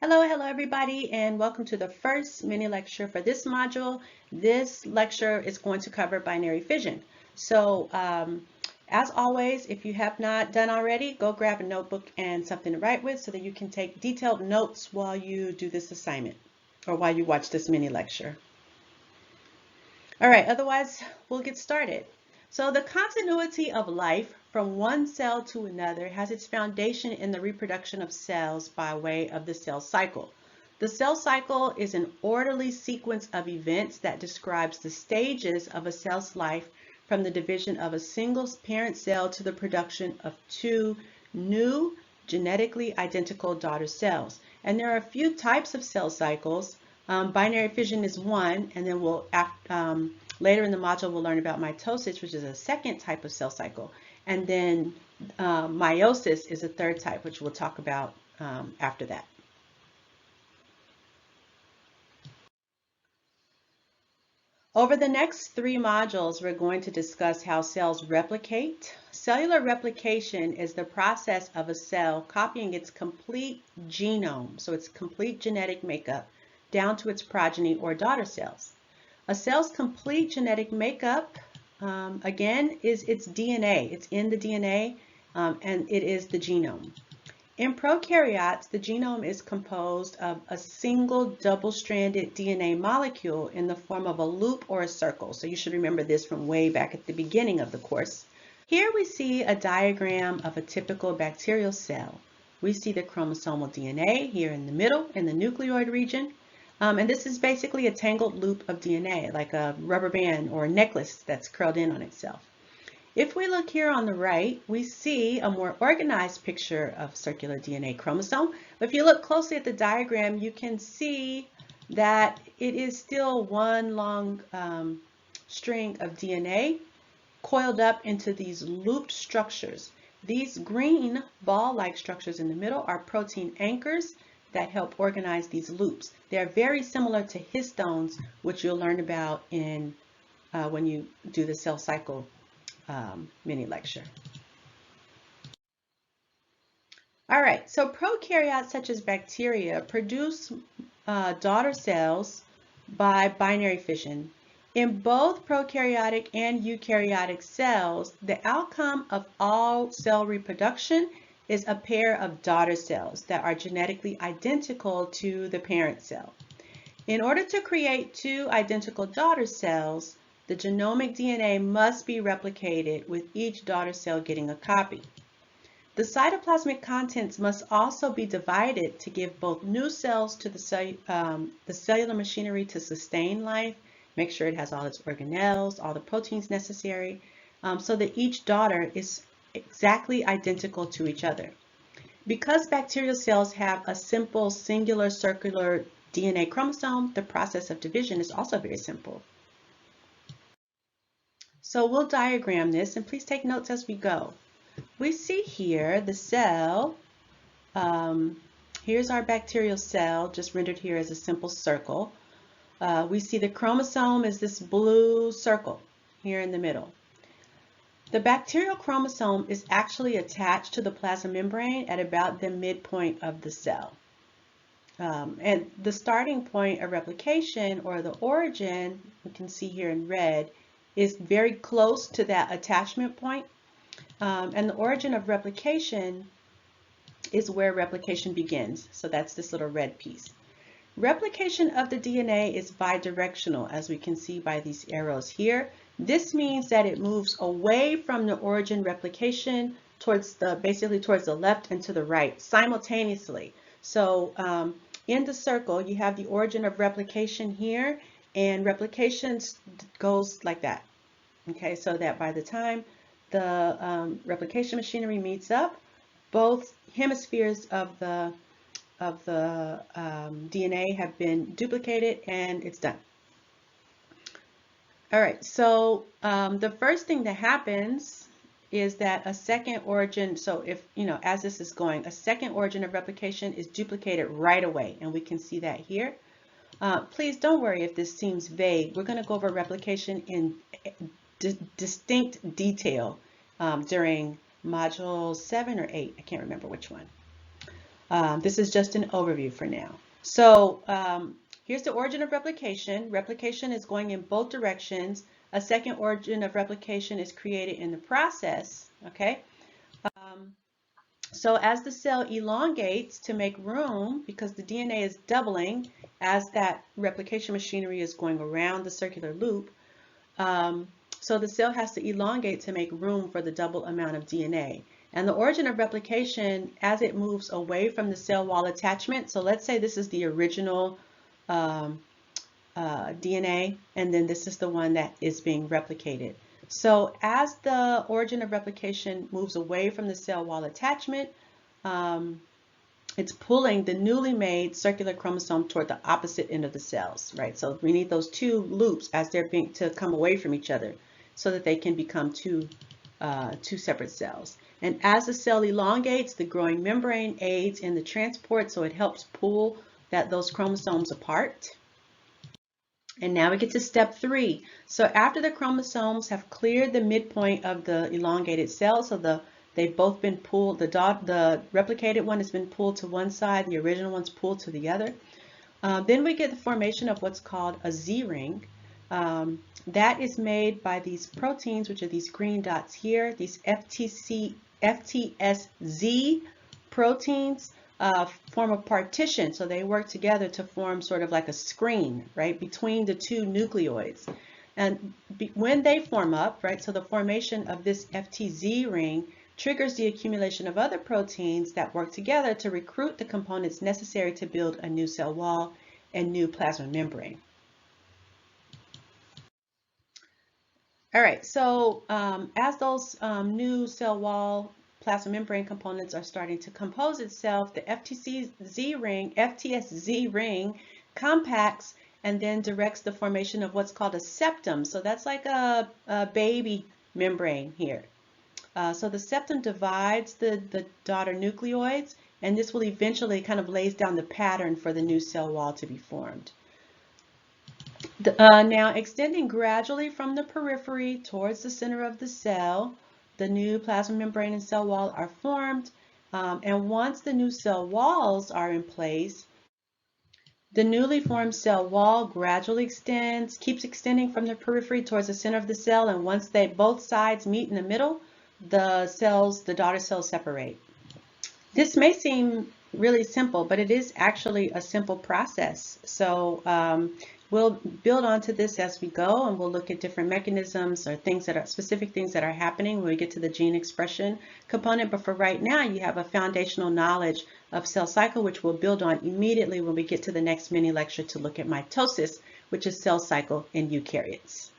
Hello everybody, and welcome to the first mini lecture for this module. This lecture is going to cover binary fission. As always, if you have not done already, go grab a notebook and something to write with so that you can take detailed notes while you do this assignment or while you watch this mini lecture. All right, otherwise we'll get started. So the continuity of life from one cell to another has its foundation in the reproduction of cells by way of the cell cycle. The cell cycle is an orderly sequence of events that describes the stages of a cell's life from the division of a single parent cell to the production of two new genetically identical daughter cells. And there are a few types of cell cycles. Binary fission is one, and then later in the module we'll learn about mitosis, which is a second type of cell cycle, and then meiosis is a third type, which we'll talk about after that. Over the next three modules, we're going to discuss how cells replicate. Cellular replication is the process of a cell copying its complete genome, so its complete genetic makeup, down to its progeny or daughter cells. A cell's complete genetic makeup, again, is its DNA. It's in the DNA, and it is the genome. In prokaryotes, the genome is composed of a single double-stranded DNA molecule in the form of a loop or a circle. So you should remember this from way back at the beginning of the course. Here we see a diagram of a typical bacterial cell. We see the chromosomal DNA here in the middle, in the nucleoid region. And this is basically a tangled loop of DNA, like a rubber band or a necklace that's curled in on itself. If we look here on the right, we see a more organized picture of circular DNA chromosome. But if you look closely at the diagram, you can see that it is still one long string of DNA coiled up into these looped structures. These green ball-like structures in the middle are protein anchors that help organize these loops. They are very similar to histones, which you'll learn about in when you do the cell cycle mini lecture. All right, so prokaryotes such as bacteria produce daughter cells by binary fission. In both prokaryotic and eukaryotic cells, the outcome of all cell reproduction is a pair of daughter cells that are genetically identical to the parent cell. In order to create two identical daughter cells, the genomic DNA must be replicated with each daughter cell getting a copy. The cytoplasmic contents must also be divided to give both new cells to the cellular machinery to sustain life, make sure it has all its organelles, all the proteins necessary, so that each daughter is exactly identical to each other. Because bacterial cells have a simple singular circular DNA chromosome, the process of division is also very simple. So we'll diagram this, and please take notes as we go. We see here the cell. Here's our bacterial cell, just rendered here as a simple circle. We see the chromosome is this blue circle here in the middle. The bacterial chromosome is actually attached to the plasma membrane at about the midpoint of the cell. And the starting point of replication, or the origin, you can see here in red, is very close to that attachment point. And the origin of replication is where replication begins. So that's this little red piece. Replication of the DNA is bidirectional, as we can see by these arrows here. This means that it moves away from the origin replication basically towards the left and to the right simultaneously. So in the circle, you have the origin of replication here, and replication goes like that. Okay, so that by the time the replication machinery meets up, both hemispheres of the DNA have been duplicated, and it's done. All right, so the first thing that happens is that a second origin, so if, as this is going, a second origin of replication is duplicated right away, and we can see that here. Please don't worry if this seems vague. We're going to go over replication in distinct detail during module 7 or 8. I can't remember which one. This is just an overview for now. So here's the origin of replication. Replication is going in both directions. A second origin of replication is created in the process, okay? So as the cell elongates to make room, because the DNA is doubling as that replication machinery is going around the circular loop, so the cell has to elongate to make room for the double amount of DNA. And the origin of replication, as it moves away from the cell wall attachment, so let's say this is the original DNA, and then this is the one that is being replicated. So as the origin of replication moves away from the cell wall attachment, it's pulling the newly made circular chromosome toward the opposite end of the cells, right? So we need those two loops as they're being to come away from each other so that they can become two separate cells. And as the cell elongates, the growing membrane aids in the transport, so it helps pull those chromosomes apart. And now we get to step 3. So after the chromosomes have cleared the midpoint of the elongated cell, so they've both been pulled, the replicated one has been pulled to one side, the original one's pulled to the other. Then we get the formation of what's called a Z-ring. That is made by these proteins, which are these green dots here, these FTSZ proteins. Form a partition, so they work together to form sort of like a screen, right, between the two nucleoids. And when they form up, right, so the formation of this FTZ ring triggers the accumulation of other proteins that work together to recruit the components necessary to build a new cell wall and new plasma membrane. All right, so as those new cell wall plasma membrane components are starting to compose itself, the FTSZ ring compacts and then directs the formation of what's called a septum. So that's like a baby membrane here. So the septum divides the daughter nucleoids, and this will eventually kind of lays down the pattern for the new cell wall to be formed. Now extending gradually from the periphery towards the center of the cell, the new plasma membrane and cell wall are formed, and once the new cell walls are in place, the newly formed cell wall gradually keeps extending from the periphery towards the center of the cell, and once both sides meet in the middle, the daughter cells separate. This may seem really simple, but it is actually a simple process. So we'll build onto this as we go, and we'll look at different mechanisms or specific things that are happening when we get to the gene expression component. But for right now, you have a foundational knowledge of cell cycle, which we'll build on immediately when we get to the next mini lecture to look at mitosis, which is cell cycle in eukaryotes.